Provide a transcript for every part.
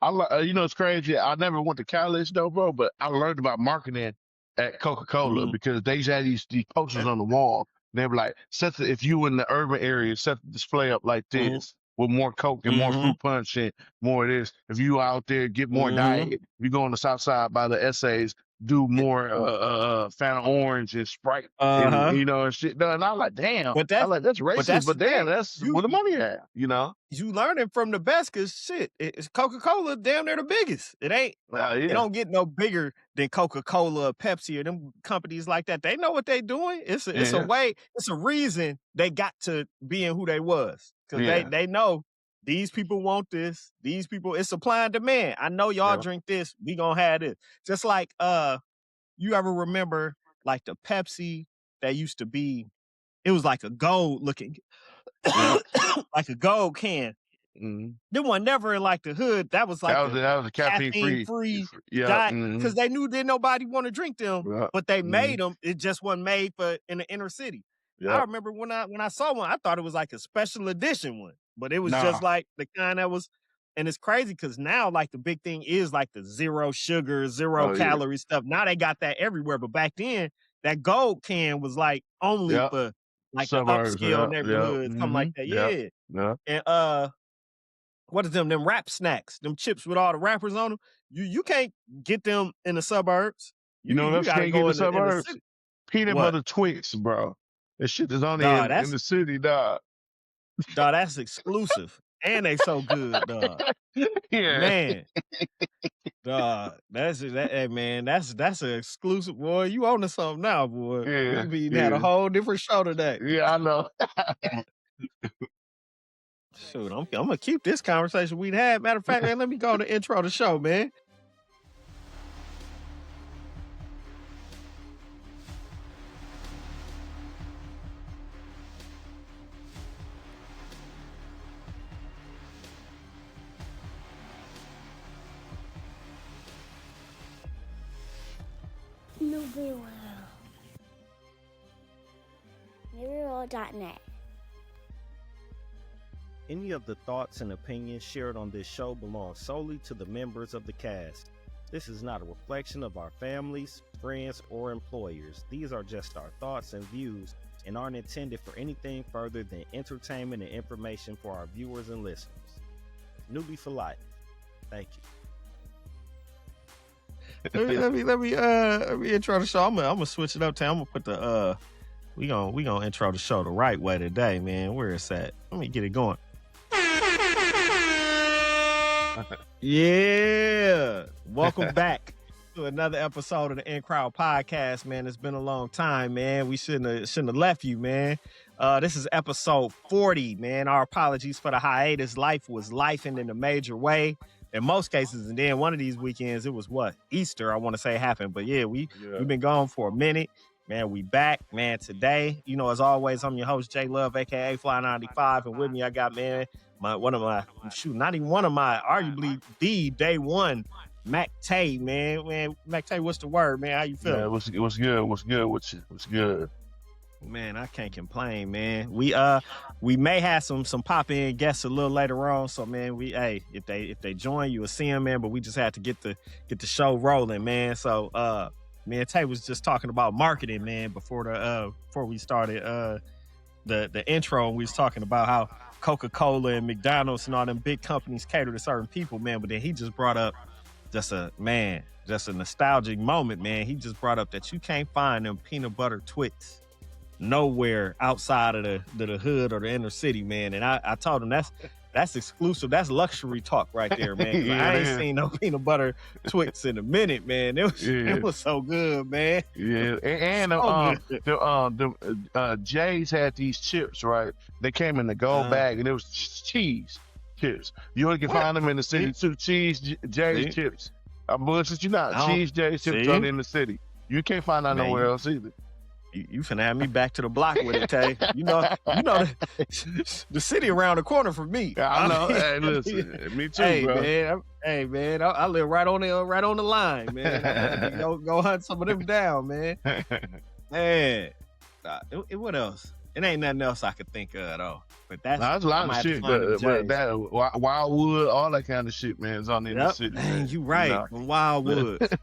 You know, it's crazy. I never went to college though, bro, but I learned about marketing at Coca-Cola Mm-hmm. because they had these posters on the wall. They were like, if you in the urban area, set the display up like this with more Coke and more Mm-hmm. fruit punch and more of this. If you out there, get more Mm-hmm. diet. If you go on the south side by the essays, do more Fanta Orange and Sprite and Uh-huh. you know and shit. And I was like, damn. But I was like, that's racist, that's but the damn, thing. that's where the money at, you know? You learning from the best, cause shit, it's Coca-Cola damn near the biggest. It Yeah. don't get no bigger than Coca-Cola or Pepsi or them companies like that. They know what they doing. It's a Yeah. way, it's a reason they got to being who they was. Cause Yeah. they know these people want this. These people, it's supply and demand. I know y'all drink this, we gonna have this. Just like you ever remember like the Pepsi that used to be, it was like a gold looking like a gold can. Mm-hmm. Them one never in like the hood. That was like that was a caffeine free Yeah. diet Mm-hmm. because they knew that nobody want to drink them, but they Mm-hmm. made them. It just wasn't made for in the inner city. I remember when I saw one, I thought it was like a special edition one, but it was just like the kind that was. And it's crazy because now like the big thing is like the zero sugar, zero calorie stuff. Now they got that everywhere, but back then that gold can was like only for like the upscale neighborhood, something like that. Yeah. And what is them rap snacks, them chips with all the rappers on them? You can't get them in the suburbs. You know what else gotta can't get go in the suburbs? city. Peanut butter Twix, bro. That shit is only Dawg, in the city, dog. Dawg, that's exclusive. And they so good, dog. Yeah. Man. Dog, hey man, that's an exclusive, boy. You on to something now, boy. Yeah. We had a whole different show today. Yeah, I know. Shoot, I'm gonna keep this conversation we'd had. Matter of fact, man, let me go to intro the show, man. N.U.B.Y. NewBeWorld.net. Any of the thoughts and opinions shared on this show belong solely to the members of the cast. This is not a reflection of our families, friends, or employers. These are just our thoughts and views and aren't intended for anything further than entertainment and information for our viewers and listeners. N.U.B.Y for life. Thank you. let me intro the show. I'm gonna switch it up to. I'm gonna put the we gonna intro the show the right way today, man. Where it's at? Let me get it going. Yeah, welcome back to another episode of the In Crowd Podcast, man. It's been a long time, man. We shouldn't have left you, man. This is episode 40, man. Our apologies for the hiatus. Life was lifing in a major way. In most cases, and then one of these weekends, it was Easter, I want to say happened. But yeah, we've been gone for a minute. Man, we back, man, today. You know, as always, I'm your host, J Love, aka Fly95. And with me, I got, man, arguably the day one, Mac Tay, man. Man, Mac Tay, what's the word, man? How you feeling? Man, what's good? What's good with you? What's good? Man, I can't complain, man. We may have some pop-in guests a little later on. So man, if they join, you will see them, man. But we just had to get the show rolling, man. So me and Tay was just talking about marketing, man, before we started the intro, and we was talking about how Coca-Cola and McDonald's and all them big companies cater to certain people, man. But then he just brought up just a nostalgic moment, man. He just brought up that you can't find them peanut butter Twix nowhere outside of the hood or the inner city, man. And I told him that's exclusive. That's luxury talk right there, man. I ain't seen no peanut butter Twix in a minute, man. It was so good, man. Yeah, and the Jay's had these chips, right? They came in the gold bag, and it was cheese chips. You only can find them in the city too. Cheese Jay's chips. I'm bullshit you not. Cheese Jay's chips only in the city. You can't find that nowhere else either. You finna have me back to the block with it, Tay. You know the city around the corner from me. I know. Hey, listen, me too, bro. Man, I live right on the line, man. Go hunt some of them down, man. Man, what else? it ain't nothing else I could think of though. But Nah, there's a I lot of might have to shit, find them but J's. that Wildwood, all that kind of shit, man, is on in the Yep, city, man, man. you You right. know? From Wildwoods.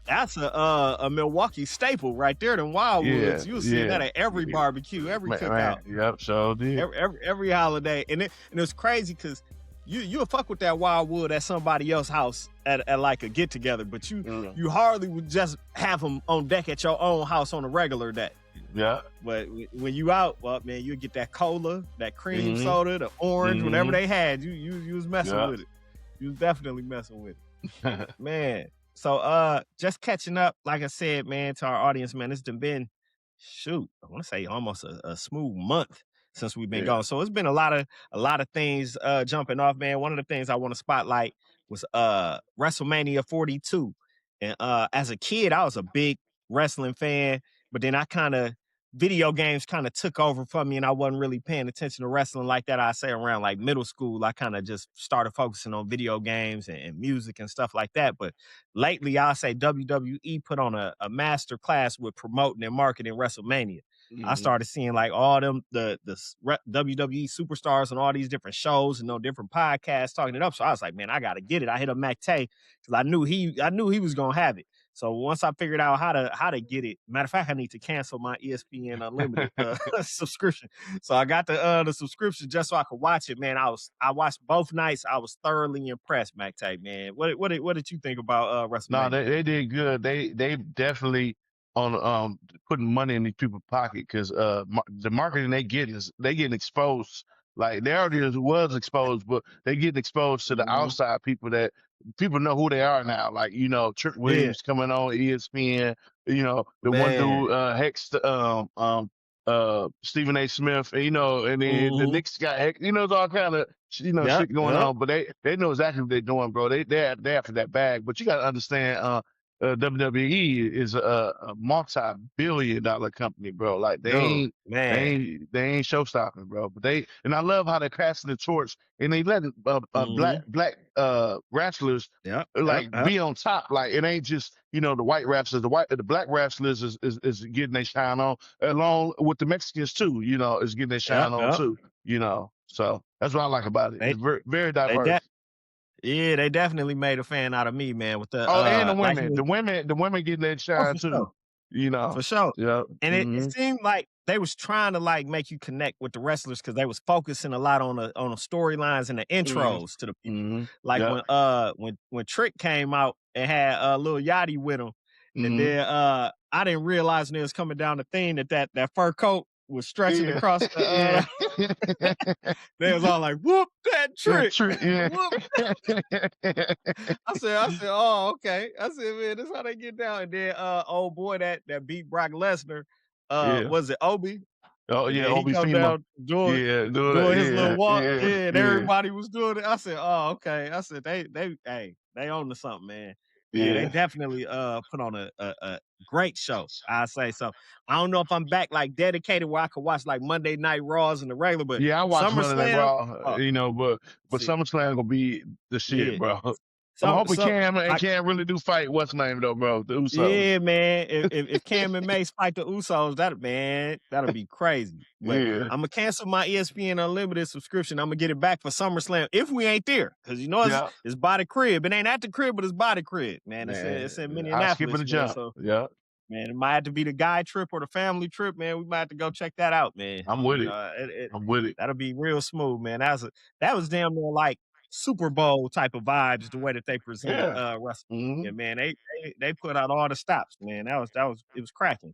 That's a Milwaukee staple right there. Them Wildwoods. You'll see that at every barbecue, every cookout, Yep, sure did. every holiday. And it's crazy because you'll fuck with that Wildwood at somebody else's house at like a get together, but you hardly would just have them on deck at your own house on a regular day. Yeah. But when you out, well, man, you get that cola, that cream soda, the orange, whatever they had. You was messing with it. You was definitely messing with it, man. So just catching up, like I said, man, to our audience, man, it's been shoot, I want to say almost a smooth month since we've been gone. So it's been a lot of things jumping off, man. One of the things I want to spotlight was WrestleMania 42. And as a kid, I was a big wrestling fan, but then video games kind of took over for me and I wasn't really paying attention to wrestling like that. I say around like middle school, I kind of just started focusing on video games and music and stuff like that. But lately, I'll say WWE put on a master class with promoting and marketing WrestleMania. I started seeing like all them the WWE superstars on all these different shows and different podcasts talking it up. So I was like, man, I gotta get it. I hit up Mac Tay because I knew he was gonna have it. So once I figured out how to get it, matter of fact, I need to cancel my ESPN Unlimited subscription. So I got the subscription just so I could watch it. Man, I watched both nights. I was thoroughly impressed, Mac Tay, man. What did you think about WrestleMania? No, they did good. They definitely on putting money in these people's pocket because the marketing they getting exposed. Like they already was exposed, but they getting exposed to the outside people that people know who they are now. Like Trick Williams coming on ESPN. The one dude Hex Stephen A. Smith, and then the Knicks got Hex. It's all kind of shit going on, but they know exactly what they're doing, bro. They're after that bag, but you got to understand. WWE is a multi-billion-dollar company, bro. Like they ain't show-stopping, bro. But I love how they're passing the torch and they letting black wrestlers be on top. Like it ain't just the white wrestlers. The black wrestlers is getting their shine on, along with the Mexicans too. Is getting their shine on too. So that's what I like about it. It's very, very diverse. They definitely made a fan out of me, man. With the and the women, the women getting that shine too. For sure. Yeah. And it seemed like they was trying to like make you connect with the wrestlers because they was focusing a lot on the storylines and the intros to the people. Like when Trick came out and had Lil Yachty with him, and then I didn't realize when it was coming down the thing that fur coat was stretching across the they was all like, whoop that Trick. I said, oh, okay. I said, man, this how they get down. And then old boy that beat Brock Lesnar, was it Obi? Oh yeah, Obi he come down doing his little walk. And everybody was doing it. I said, oh, okay. I said they own to something, man. Yeah, they definitely put on a great show. I say so. I don't know if I'm back like dedicated where I could watch like Monday Night Raws and the regular, but I watch Monday Night Raw. But SummerSlam gonna be the shit, bro. I'm hoping Cam can't really do fight. What's the name though, bro? The Usos. Yeah, man. If Cam and Mace fight the Usos, that'll be crazy. But I'm gonna cancel my ESPN Unlimited subscription. I'm gonna get it back for SummerSlam if we ain't there, because it's by the crib. It ain't at the crib, but it's by the crib, man. It's in Minneapolis. I'm skipping the jump. So, yeah. Man, it might have to be the guy trip or the family trip, man. We might have to go check that out, man. I'm with it. I'm with it. That'll be real smooth, man. That was damn near like Super Bowl type of vibes, the way that they presented wrestling. Yeah, man. They put out all the stops, man. It was cracking.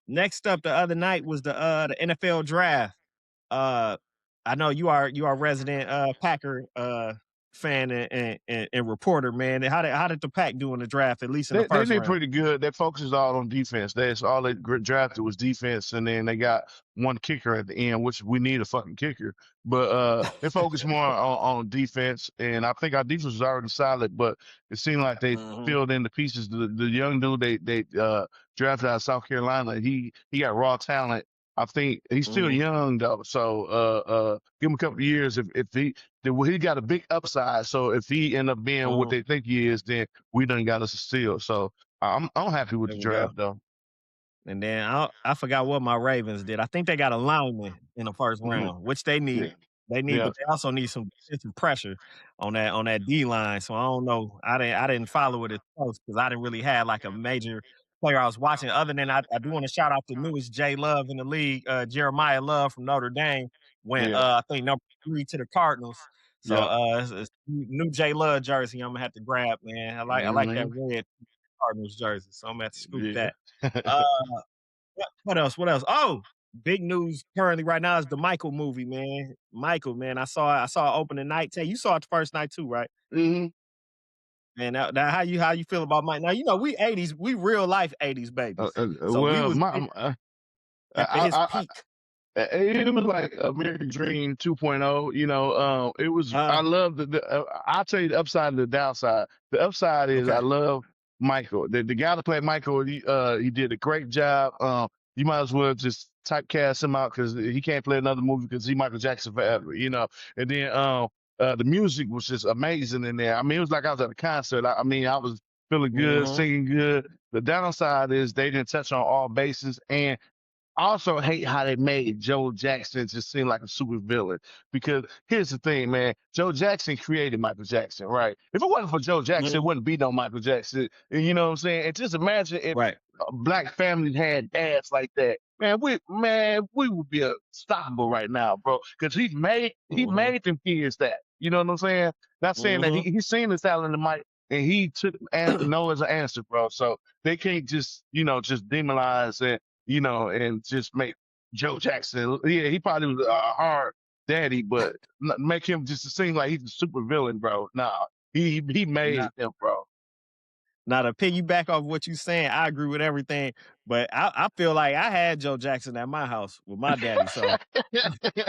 Next up the other night was the NFL draft. I know you are resident Packer fan and reporter, man. How did the Pack do in the draft, at least in the first round? They did pretty good. Their focus is all on defense. That's all they drafted was defense, and then they got one kicker at the end, which we need a fucking kicker. But they focus more on defense, and I think our defense was already solid, but it seemed like they filled in the pieces. The young dude they drafted out of South Carolina, he got raw talent. I think he's still young though, so give him a couple of years. If he got a big upside, so if he end up being what they think he is, then we done got us a steal. So I'm happy with the draft though. And then I forgot what my Ravens did. I think they got a lineman in the first Mhm. round, which they need. Yeah. They need, Yeah. but they also need some defensive pressure on that D line. So I don't know. I didn't follow it as close because I didn't really have like a major player I was watching. Other than I do want to shout out the newest J Love in the league, Jeremiah Love from Notre Dame went Yeah. I think number 3 to the Cardinals. So Yep. it's new J Love jersey I'm gonna have to grab, man. I like that Mhm. red Cardinals jersey, so I'm gonna have to scoop Yeah. that. Uh what else? What else? Oh, big news currently right now is the Michael movie, man. Michael, man, I saw it opening night. Tay, you saw it the first night too, right? Mhm. Man, now how you feel about Mike? Now you know we '80s, we real life '80s babies, so we Well, was my, big after his I peak. it was like American Dream 2.0. It was. Uh, I love I'll tell you the upside and the downside. The upside is I okay, love Michael. The guy that played Michael, he did a great job. You might as well just typecast him out because he can't play another movie because he Michael Jackson forever. And then the music was just amazing in there. I mean, it was like I was at a concert. I mean, I was feeling good, mhm, singing good. The downside is they didn't touch on all bases, and I also hate how they made Joe Jackson just seem like a super villain. Because here's the thing, man. Joe Jackson created Michael Jackson, right? If it wasn't for Joe Jackson, it mhm, wouldn't be no Michael Jackson. And you know what I'm saying? And just imagine if right, a black family had dads like that. Man, we would be unstoppable right now, bro. Because he mhm, made them kids that. You know what I'm saying? Not saying that mhm. he seen the talent in Mike and he took no as an answer, bro. So they can't just demonize and just make Joe Jackson. Yeah, he probably was a hard daddy, but make him just seem like he's a super villain, bro. Nah, he Now, made him, bro. now to piggyback off what you saying, I agree with everything, but I feel like I had Joe Jackson at my house with my daddy, so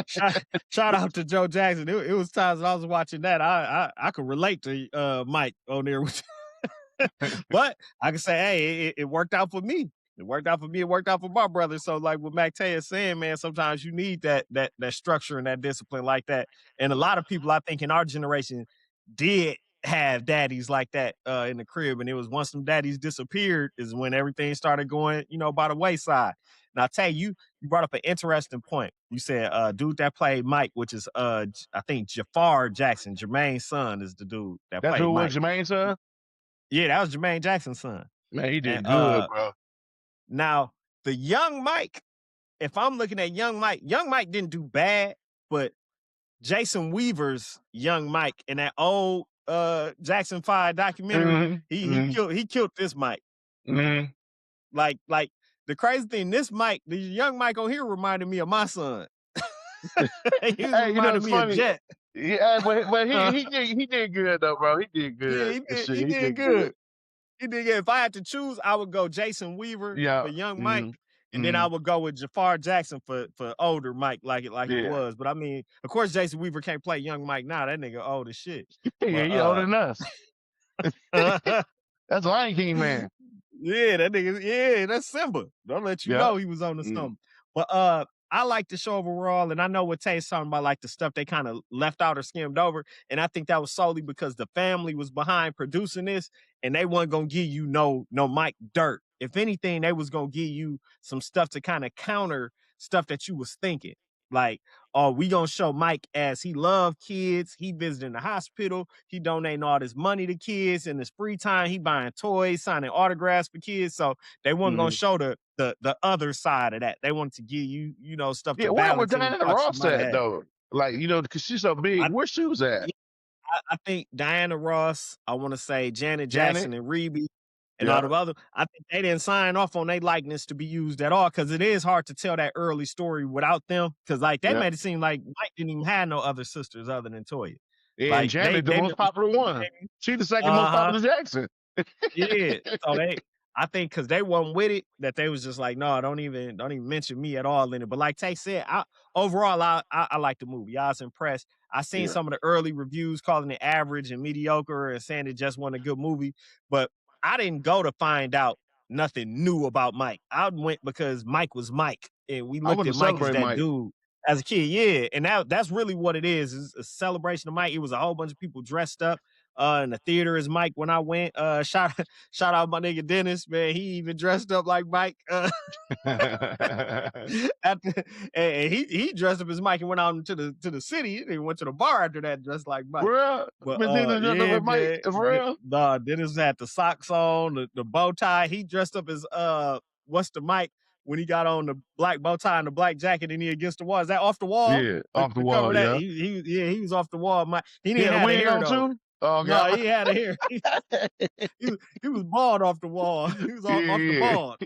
shout, shout out to Joe Jackson. It was times when I was watching that. I could relate to Mike on there, but I can say, hey, it worked out for me. It worked out for me. It worked out for my brother. So, like what Mac Tay is saying, man, sometimes you need that structure and that discipline like that. And a lot of people, I think, in our generation, did have daddies like that in the crib. And it was once some daddies disappeared, is when everything started going, by the wayside. Now, Tay, you brought up an interesting point. You said dude that played Mike, which is I think Jafar Jackson, Jermaine's son, is the dude that That's who played it was, Mike. Jermaine's son. Yeah, that was Jermaine Jackson's son. Man, he And did good, bro. now the young Mike, if I'm looking at young Mike didn't do bad, but Jason Weaver's young Mike in that old Jackson 5 documentary, hmm hmm he killed this Mike. hmm Like the crazy thing, the young Mike on here reminded me of my son. He was Hey, reminding it's me of funny. Jet. Yeah, but Uh, he did good though, bro. He did yeah, good and shit. he He did did good. good. He did good. If I had to choose, I would go Jason Weaver Yeah. for young Mike, hmm and then I hmm would go with Jafar Jackson for older Mike, like it Yeah. was. But I mean, of course, Jason Weaver can't play young Mike now. That nigga old as shit. Yeah, But he older than us. That's Lion King, man. yeah, that nigga, yeah, that's Simba. Don't let you Yeah. know he was on the Mm. something. But I like the show overall, and I know what Tay's talking about, like the stuff they kind of left out or skimmed over. And I think that was solely because the family was behind producing this, and they weren't gonna give you no Mike dirt. If anything, they was gonna give you some stuff to kind of counter stuff that you was thinking. Like, oh, we gonna show Mike as he loved kids, he visiting the hospital, he donating all this money to kids in his free time, he buying toys, signing autographs for kids. So they weren't gonna Mhm. show the other side of that. They wanted to give you, stuff Yeah, to where balance any Diana thoughts you Ross might have at had. though? Like, because she's so big, I where she was at? yeah, I think Diana Ross, I want to say Janet Janet? Jackson and Reby and all Yeah, the other. I think they didn't sign off on their likeness to be used at all because it is hard to tell that early story without them. Because like they yeah. made it seem like Mike didn't even have no other sisters other than Toya. And Like Janet, the they most never popular one. She the second most uh-huh. popular Jackson. Yeah. So I think because they wasn't with it, that they was just like, no, don't even mention me at all in it. But like Tay said, overall I like the movie. I was impressed. I seen Yeah. some of the early reviews calling it average and mediocre and saying it just wasn't a good movie. But I didn't go to find out nothing new about Mike. I went because Mike was Mike. And we I looked want to at Mike as celebrate that Mike. dude as a kid. Yeah. And that's really what it is a celebration of Mike. It was a whole bunch of people dressed up. in the theater as Mike when I went. Shout out my nigga Dennis, man. He even dressed up like Mike. After, and he dressed up as Mike and went out into the city. He went to the bar after that, dressed like Mike. Bro, But Medina jumped up yeah, with Mike man. for real. Nah, Dennis had the socks on, the bow tie. He dressed up as what's the Mike when he got on the black bow tie and the black jacket and he against the wall. Is that off the wall? Yeah, The, off the the cover wall, of that. yeah. He was off the wall. Mike. He He didn't had a have the wig hair on though. too? Oh, No, God. he had a hair. He was bald off the wall. He was off the Yeah. bald.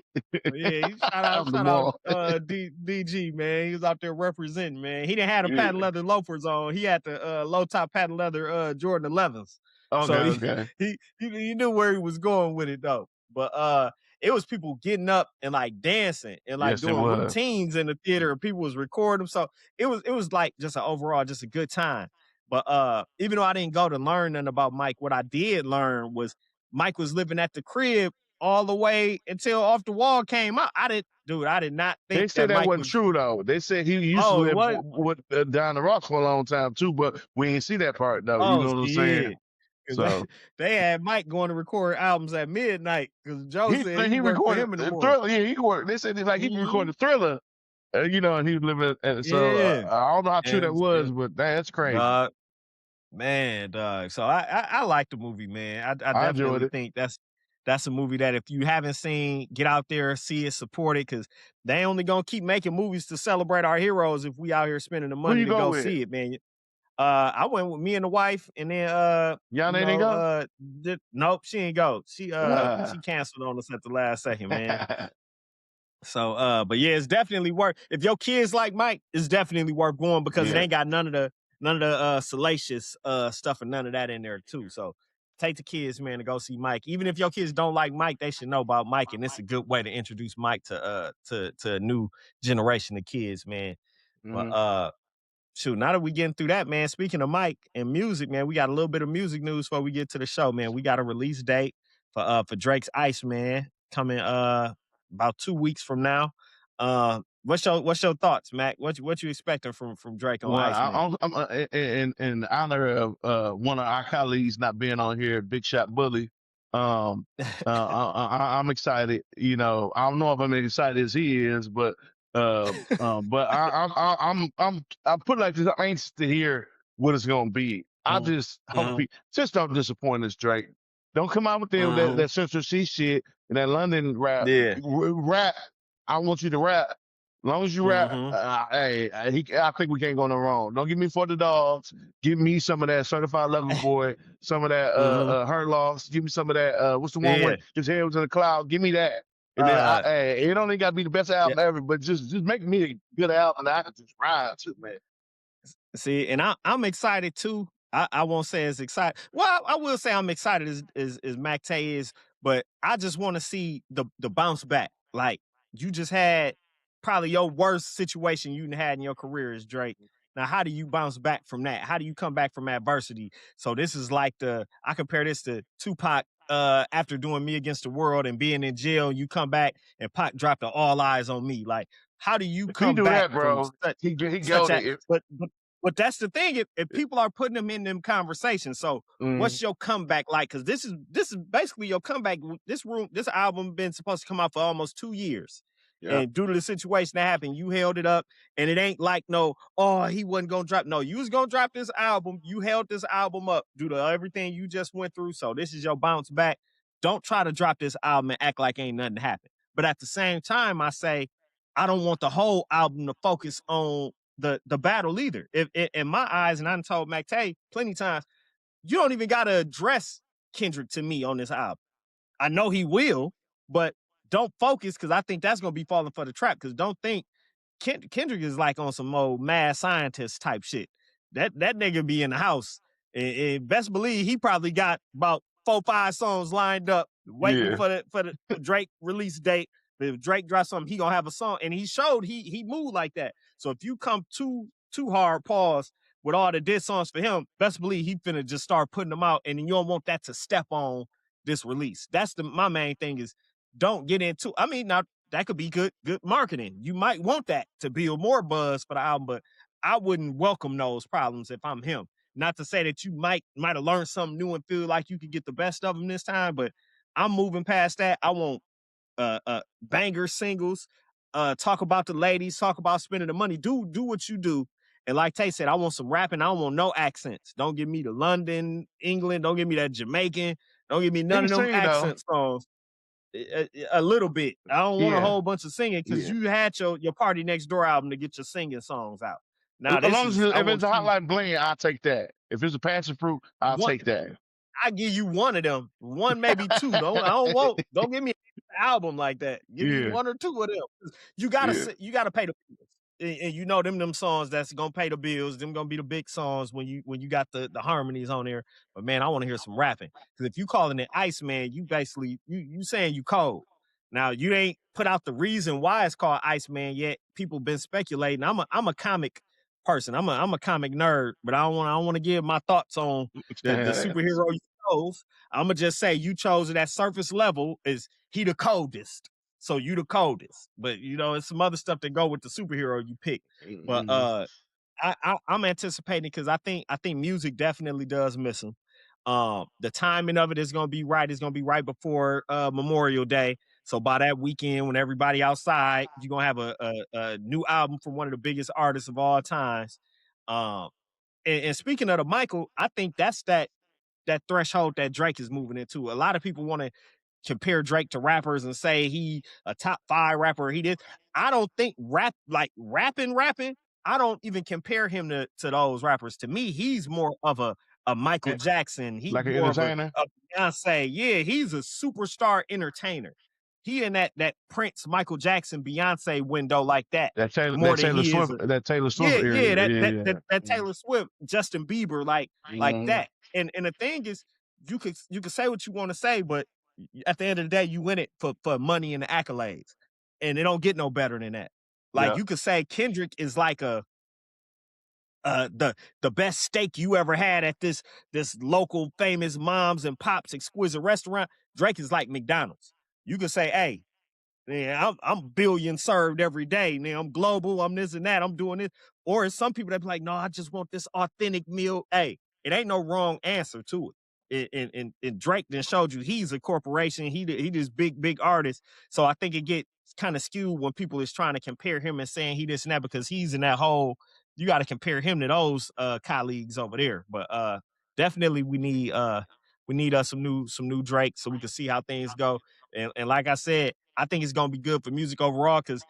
But yeah, Off the shout wall. out DG, man. He was out there representing, man. He didn't have the Yeah. patent leather loafers on. He had the low top patent leather Jordan 11s. So Okay. he knew where he was going with it though. But it was people getting up and like dancing and like Yes, it doing was. routines in the theater and people was recording them. So it was like just an overall just a good time. But even though I didn't go to learn nothing about Mike, what I did learn was Mike was living at the crib all the way until Off the Wall came out. I did not They think said that that Mike wasn't was. true though. They said he used to Oh, live what? with down the rocks for a long time too, but we ain't see that part though. You Oh, know what I'm saying? shit. 'Cause So they had Mike going to record albums at midnight because Joe said he he worked for recorded him in the morning. Thriller. Yeah, he worked. They said like he Mhm. recorded Thriller. You know, and he was living. And so Yeah. I don't know how true that was, And but that's crazy. dog, man, dog. So I like the movie, man. I I enjoyed definitely it. think that's a movie that if you haven't seen, get out there, see it, support it, because they only gonna keep making movies to celebrate our heroes if we out here spending the Who money you to go go with? see it, man. I went with me and the wife, and then Y'all didn't go? nope, she ain't go. Uh, She canceled on us at the last second, man. So but yeah, it's definitely worth if your kids like Mike, it's definitely worth going because it yeah. ain't got none of the salacious stuff and none of that in there too. So take the kids, man, to go see Mike. Even if your kids don't like Mike, they should know about Mike, and it's a good way to introduce Mike to a new generation of kids, man. But Hmm. shoot, now that we getting through that, man, speaking of Mike and music, man, we got a little bit of music news before we get to the show, man. We got a release date for Drake's Ice Man coming about 2 weeks from now. What's your thoughts, Mac? What you expecting from Drake on Well, Ice Man? I'm in honor of one of our colleagues not being on here, Big Shot Bully. I'm excited. You know, I don't know if I'm as excited as he is, but I put it like this. I'm anxious to hear what it's gonna be. I Mhm, just hope mhm, just don't disappoint us, Drake. Don't come out with them mhm. that Central C shit and that London rap. Yeah. Rap. I want you to rap. As long as you rap, Mhm, hey, I think we can't go no wrong. Don't give me for the dogs. Give me some of that certified lover boy, some of that mhm. her loss. Give me some of that. What's the one Yeah. when his head was in the cloud? Give me that. And then Uh, hey, it only got to be the best yeah. album ever, but just make me a good album that I can just ride to, man. See, and I'm excited too. I won't say as excited. Well, I will say I'm excited as Mac Tay is, but I just want to see the bounce back. Like you just had probably your worst situation you had in your career is Drake. Now, how do you bounce back from that? How do you come back from adversity? So this is like I compare this to Tupac after doing Me Against the World and being in jail. You come back and Pac dropped the All Eyes on Me. Like, how do you If he come do back that, from bro, he such go a there. but that's the thing. If people are putting them in them conversations, so Mm, what's your comeback like? Because this is basically your comeback. This album been supposed to come out for almost 2 years, yeah, and due to the situation that happened, you held it up. And it ain't like no, oh, he wasn't gonna drop. No, you was gonna drop this album. You held this album up due to everything you just went through. So this is your bounce back. Don't try to drop this album and act like ain't nothing happened. But at the same time, I say I don't want the whole album to focus on the battle either. If in my eyes, and I done told Mac Tay plenty of times, you don't even gotta address Kendrick to me on this album. I know he will, but don't focus because I think that's gonna be falling for the trap. Because don't think Kendrick is like on some old mad scientist type shit. That nigga be in the house. And best believe he probably got about 4, 5 songs lined up, waiting yeah, for the Drake release date. If Drake drops something, he gonna have a song. And he showed he moved like that. So if you come too hard, pause with all the diss songs for him, best believe he finna just start putting them out, and then you don't want that to step on this release. That's my main thing is don't get into. I mean, now that could be good marketing. You might want that to build more buzz for the album, but I wouldn't welcome those problems if I'm him. Not to say that you might have learned something new and feel like you could get the best of them this time, but I'm moving past that. I want banger singles, talk about the ladies, talk about spending the money. Do what you do. And like Tay said, I want some rapping. I don't want no accents. Don't give me the London, England. Don't give me that Jamaican. Don't give me He none can of them sing though. accent songs. A little bit. I don't want a Yeah. whole bunch of singing because Yeah. you had your Party Next Door album to get your singing songs out. Now As this long as is I if want it's a you hotline bling, I'll take that. If it's a passion fruit, I'll one. take that. I give you one of them, one maybe two. Don't give me an album like that. Give me Yeah. one or two of them. You Yeah. gotta pay the bills, and you know them songs that's gonna pay the bills. Them gonna be the big songs when you got the harmonies on there. But man, I want to hear some rapping because if you calling it Iceman, you basically you saying you cold. Now you ain't put out the reason why it's called Iceman yet. People been speculating. I'm a comic person. I'm a comic nerd, but I don't want to give my thoughts on the superhero you chose. I'm gonna just say you chose it at surface level. Is he the coldest? So you the coldest. But you know, it's some other stuff that go with the superhero you pick. But I'm anticipating because I think music definitely does miss him. The timing of it is gonna be right. It's gonna be right before Memorial Day. So by that weekend, when everybody outside, you're gonna have a new album from one of the biggest artists of all times. Um, and speaking of the Michael, I think that's that threshold that Drake is moving into. A lot of people want to compare Drake to rappers and say he a top 5 rapper. He did. I don't think rapping. I don't even compare him to those rappers. To me, he's more of a Michael Jackson. He's like an more of entertainer. a Beyonce. Yeah, he's a superstar entertainer. He in that Prince, Michael Jackson, Beyonce window like that. That More than Taylor he is. Swift, that Taylor Swift Yeah, area. that Taylor Swift, Justin Bieber, like that. And the thing is, you could say what you want to say, but at the end of the day, you win it for money and the accolades, and it don't get no better than that. Like Yeah. you could say Kendrick is like the best steak you ever had at this local famous moms and pops exquisite restaurant. Drake is like McDonald's. You could say, hey, yeah, I'm billion served every day. Now I'm global. I'm this and that. I'm doing this. Or it's some people that be like, no, I just want this authentic meal. Hey, it ain't no wrong answer to it. And Drake then showed you he's a corporation. He this big artist. So I think it gets kind of skewed when people is trying to compare him and saying he this and that because he's in that whole. You got to compare him to those colleagues over there. But definitely we need some new Drake so we can see how things go. And like I said, I think it's gonna be good for music overall because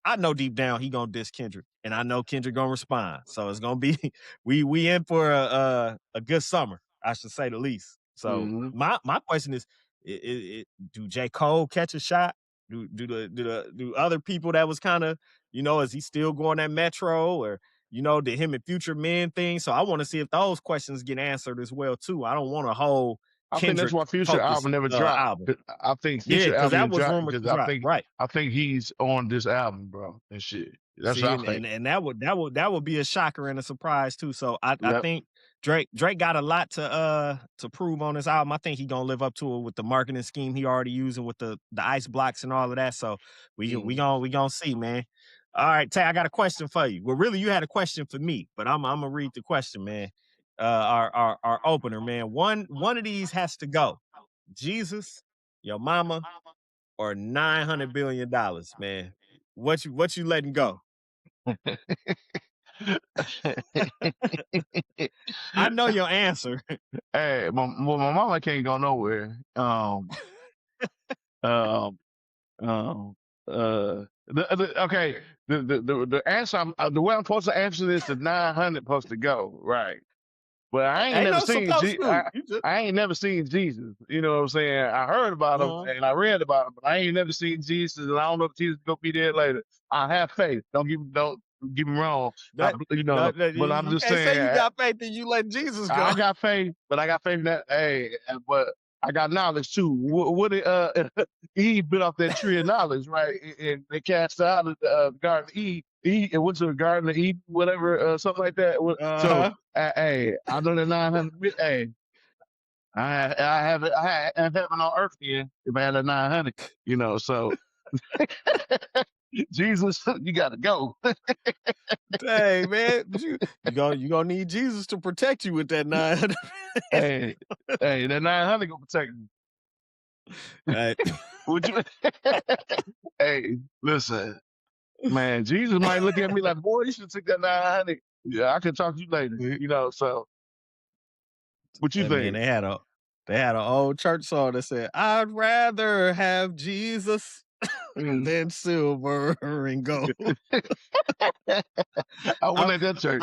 I know deep down he gonna diss Kendrick, and I know Kendrick gonna respond. So it's gonna be we in for a good summer, I should say the least. So my question is, do J. Cole catch a shot? Do other people that was kind of is he still going that Metro or did him and Future Men thing? So I want to see if those questions get answered as well too. I don't want a whole I think that's Kendrick why Future focused album never dropped. album. I think Yeah, Future because album that didn't was drop rumored to because drop, right? I think he's on this album, bro, and shit. That's See, what I think. and that would be a shocker and a surprise too. So I Yep. think Drake got a lot to prove on this album. I think he gonna live up to it with the marketing scheme he already using with the ice blocks and all of that. So we gonna see, man. All right, Tay, I got a question for you. Well, really, you had a question for me, but I'm gonna read the question, man. Our opener, man. One of these has to go. Jesus, your mama, or $900 billion, man. What you letting go? I know your answer. Hey, my mama can't go nowhere. Okay. The answer, the way I'm supposed to answer this is 900 supposed to go, right? But I ain't Ain't never no seen supposed to. You just I ain't never seen Jesus. You know what I'm saying? I heard about him and I read about him, but I ain't never seen Jesus, and I don't know if Jesus is gonna be there later. I have faith. Don't get me wrong. that, But I'm you just can't say you saying got faith and you let Jesus go. I got faith, but I got faith in that. Hey, but I got knowledge too. What did Eve bit off that tree of knowledge, right? And they cast her out of the Garden of Eve. It went to the Garden of Eve, whatever, something like that. So, hey, I know the 900. Hey, I have heaven on earth here if I had a 900. So Jesus, you gotta go. Dang, man, but you gonna need Jesus to protect you with that 900. Hey, that 900 gonna protect you. Right. Would you? Hey, listen, man. Jesus might look at me like, boy, you should take that 900. Yeah, I can talk to you later. You know. So, what you I mean, think? they had an old church song that said, "I'd rather have Jesus Mm. than silver and gold." I went at that church.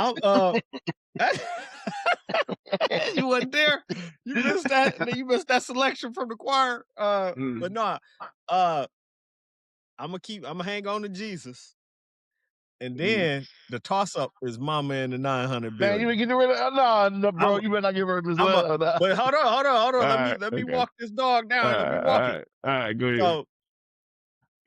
You wasn't there. You missed that. You missed that selection from the choir. But no, I'm gonna hang on to Jesus, and then the toss up is Mama and the 900 Man, you billion. ain't getting rid of no, bro. You better not get rid of this love. Nah. But hold on. All Let right, me okay. walk this dog down. Let me walk it. All right, go ahead. So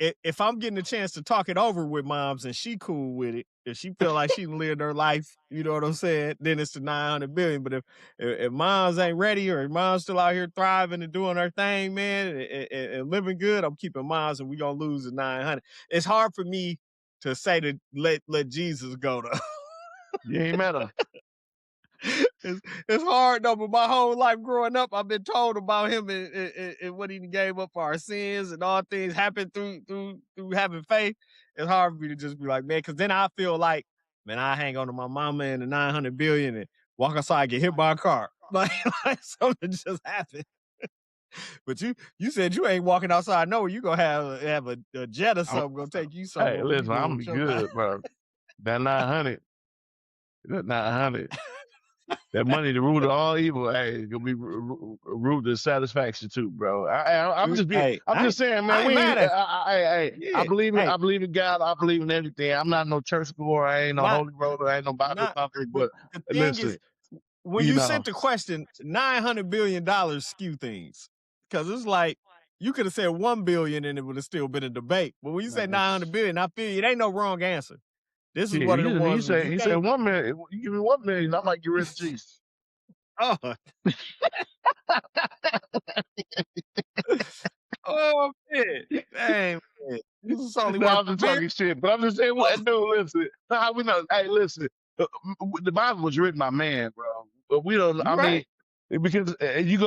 if I'm getting a chance to talk it over with moms and she cool with it, if she feel like she lived her life, you know what I'm saying, then it's the 900 billion. But if moms ain't ready or mom's still out here thriving and doing her thing, man, and living good, I'm keeping moms and we gonna lose the 900. It's hard for me to say to let Jesus go though. You ain't met her. It's hard though, but my whole life growing up, I've been told about him and what he gave up for our sins and all things happen through having faith. It's hard for me to just be like, man, because then I feel like, man, I hang on to my mama and the 900 billion and walk outside, get hit by a car, like something just happened. But you said you ain't walking outside. No, you gonna have a jet or something gonna take you somewhere. Hey, listen, I'm good, bro. That 900, that money, the root of all evil, hey, it's gonna be root to satisfaction too, bro. I'm just saying, man. I believe in God. I believe in everything. I'm not no church goer. I ain't no holy roller. I ain't no Bible thumper. But the thing listen, is, when you sent the question, $900 billion skew things, because it's like you could have said 1 billion and it would have still been a debate. But when you say 900 billion, I feel it ain't no wrong answer. This is one of the ones. He said 1 million. You give me 1 million, I might get rid of Jesus. Oh. Oh man, dang man. This is only I'm just talking shit, but I'm just saying, what, dude? Listen, how we know? Hey, listen, the Bible was written by man, bro. But we don't. I mean, because you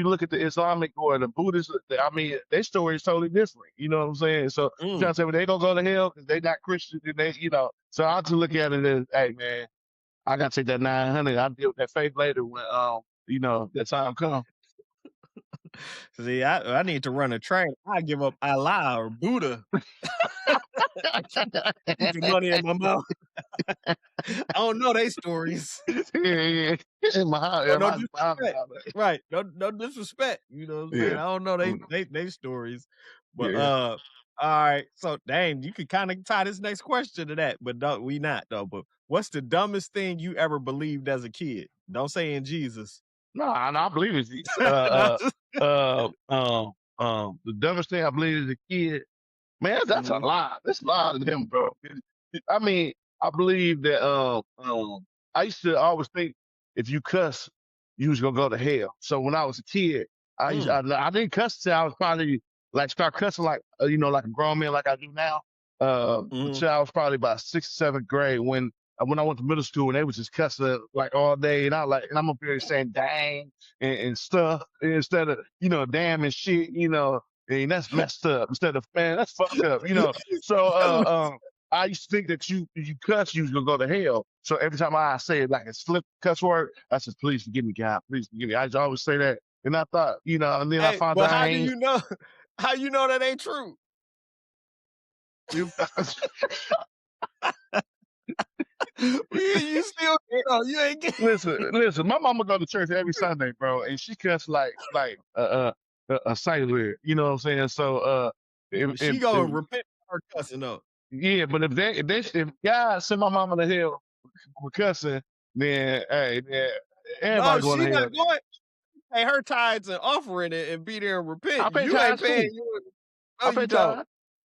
look at the Islamic or the Buddhist. I mean, their story is totally different. You know what I'm saying? So you trying to say, well, they don't go to hell because they not Christian, and they, you know. So I just look at it as, hey, man, I gotta take that 900. I'll deal with that faith later when you know, that time comes. See, I need to run a train. I give up Allah or Buddha. Keep the money in my mouth. I don't know they stories. Yeah. No disrespect. Right. No disrespect. You know what I'm saying? I don't know they stories. But all right. So dang, you could kind of tie this next question to that, but we not though. But what's the dumbest thing you ever believed as a kid? Don't say in Jesus. No, I believe it's the dumbest thing I believe as a kid. Man, that's a lie. That's a lie to him, bro. I mean, I believe that I used to always think if you cuss, you was gonna go to hell. So when I was a kid, I didn't cuss till I was probably like start cussing like you know, like a grown man like I do now. Until I was probably about 6th, 7th grade when I went to middle school and they was just cussing like all day, and I'm up here saying dang and stuff instead of, you know, damn and shit, you know, and that's messed up instead of, man, that's fucked up, you know. So I used to think that you cuss, you was gonna go to hell. So every time I say it like a slip cuss word, I said, please forgive me, God, please forgive me. I just always say that, and I thought, you know, and then I found out. How do you know? How you know that ain't true? You still, you ain't getting. Listen. My mama go to church every Sunday, bro, and she cuss like a sailor. You know what I'm saying? So she gonna repent for her cussing though. Yeah, but if God send my mama to hell for cussing, then hey, everybody going to hell. Going. Pay her tithes and offering it and be there and repent. I pay tithes too. I pay tithes.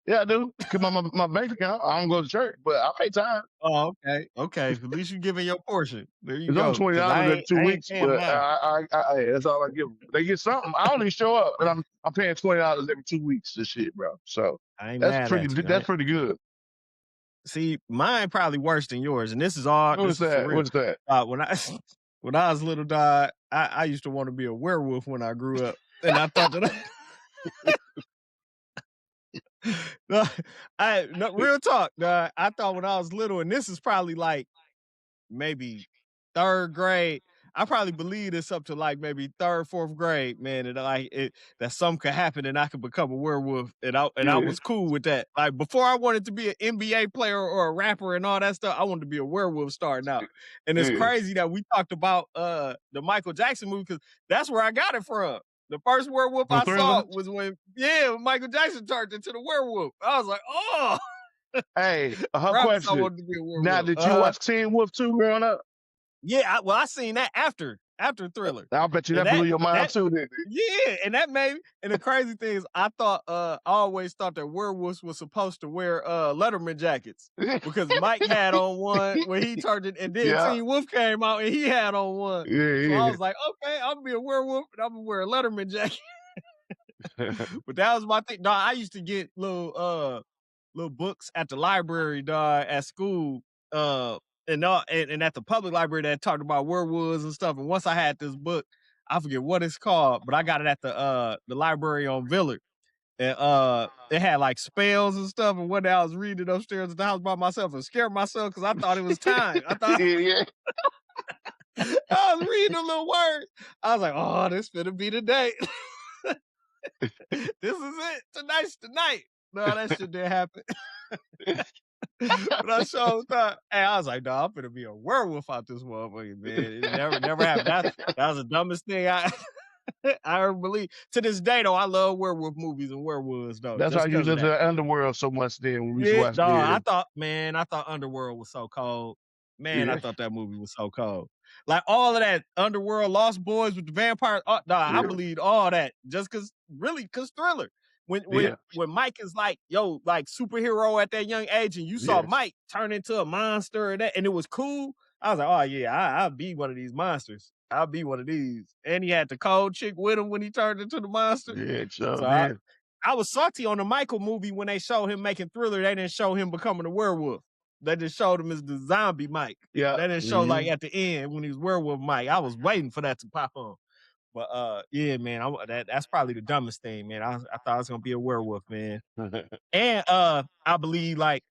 Yeah, I do. Come on my bank account. I don't go to church, but I pay time. Oh, okay. Okay. At least you giving your portion. There you It's only go. Cause $20 every two I ain't weeks, paying but mine. that's all I give them. They get something. I only show up, and I'm paying $20 every 2 weeks. This shit, bro. So I ain't that's mad pretty. at you. That's pretty good. See, mine probably worse than yours, and this is all. What's This is for that? real. What's that? When I when I was little, dog, I used to want to be a werewolf when I grew up, and I thought that. No, real talk, dog. I thought when I was little, and this is probably like maybe third grade. I probably believe this up to like maybe third, fourth grade, man. And that something could happen and I could become a werewolf. And I Yeah, was cool with that. Like before I wanted to be an NBA player or a rapper and all that stuff, I wanted to be a werewolf starting out. And it's yeah. crazy that we talked about the Michael Jackson movie because that's where I got it from. The first werewolf From I saw Thriller. was when Michael Jackson turned into the werewolf. I was like, oh, Hey, her perhaps I question. wanted to be a Now, werewolf. did you watch Teen Wolf 2 growing up? Yeah, I seen that after Thriller. I bet you And that blew your mind too, didn't it? yeah, and that made and the crazy thing is I always thought that werewolves was supposed to wear Letterman jackets because Mike had on one when he turned it, and then Yeah, Teen Wolf came out and he had on one. So I yeah, was like, okay, I'm gonna be a werewolf and I'm gonna wear a Letterman jacket. yeah. But that was my thing. Dog, I used to get little books at the library, dog, at school. And at the public library that talked about werewolves and stuff. And once I had this book, I forget what it's called, but I got it at the library on Villard. And it had like spells and stuff. And one day I was reading it upstairs at the house by myself and scared myself because I thought it was time. I thought Yeah. I was reading the little words. I was like, oh, this finna be the day. This is it. Tonight's the night. No, that shit didn't happen. But I sure thought, hey, I was like, no, I'm gonna be a werewolf out this motherfucker, man. It never happened. That was the dumbest thing I ever believe. To this day, though, I love werewolf movies and werewolves, though, That's how just you because of listen to that. the Underworld so much then when we used to Yeah, watch dog. the I thought Underworld was so cold. Man, I yeah, thought that movie was so cold. Like all of that Underworld, Lost Boys with the vampires. Dog, I yeah, believed all that just cause Thriller. yeah, When Mike is like, yo, like superhero at that young age, and you saw yes, Mike turn into a monster and it was cool. I was like, oh yeah, I'll be one of these monsters. I'll be one of these. And he had the cold chick with him when he turned into the monster. yeah, so So then I was salty on the Michael movie when they showed him making Thriller. They didn't show him becoming a werewolf. They just showed him as the zombie Mike. yeah, They didn't show like at the end when he was werewolf Mike. I was waiting for that to pop on. But yeah, man, that's probably the dumbest thing, man. I thought I was gonna be a werewolf, man. And I believe like